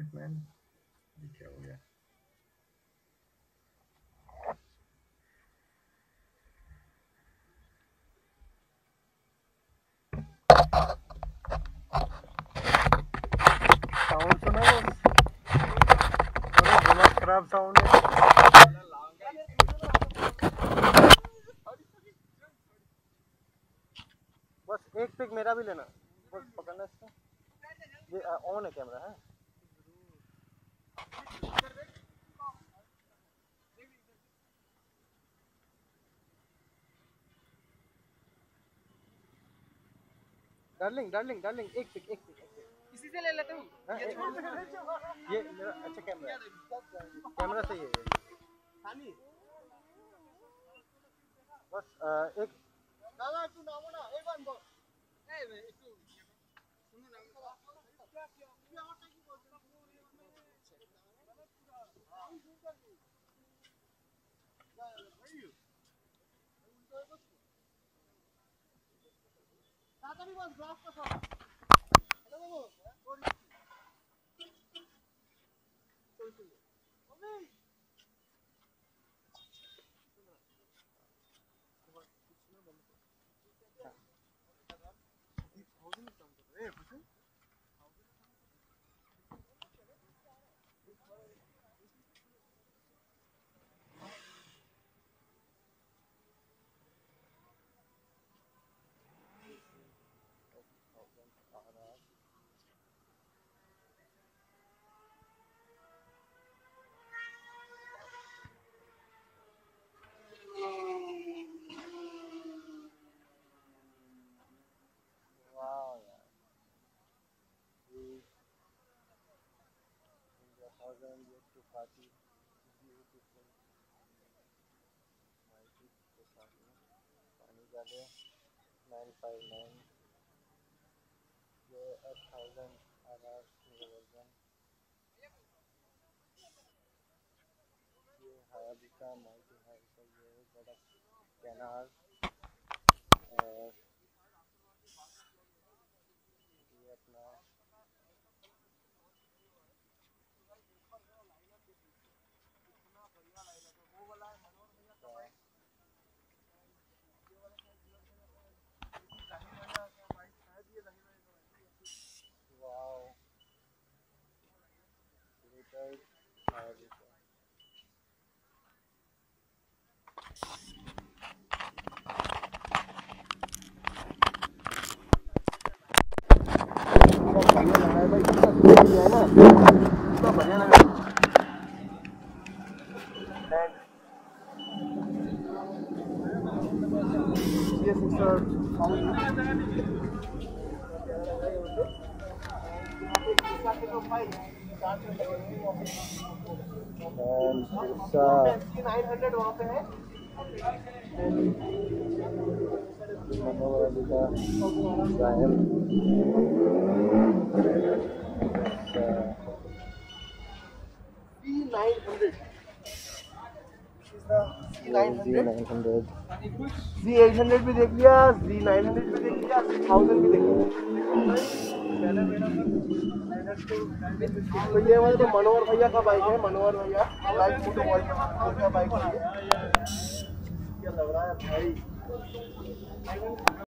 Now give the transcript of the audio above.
Shit man, ये क्या हो गया? साउंड सुना बस, बहुत खराब साउंड है। बस एक पिक मेरा भी लेना, बस पकड़ना इसको। ये ऑन है कैमरा है। डार्लिंग डार्लिंग डार्लिंग, एक पिक इसी से ले लेते हूँ। ये मेरा अच्छा कैमरा है, कैमरा सही है ये। बस एक दादा तू नामो ना एक बार बोल। Yet to party, beautiful, mighty के साथ में पानी डाले 959 ये 1000 RR वर्जन, ये हायाबुसा माइटी हायाबुसा, ये बड़ा कैनार और ये अपना वाओ लिटिल हायाबुसा। बढ़िया लग रहा है भाई, कितना बढ़िया है ना, कितना बढ़िया लग रहा है। ये सिस्टर वहाँ पे है Z900 Z800 भी देख लिया, Z900 भी देख लिया, 1000 भी देख लिया। तो ये वाला तो मनोहर भैया का बाइक है, मनोहर भैया लाइव फोटो वॉल का बाइक है। क्या लग रहा है भाई।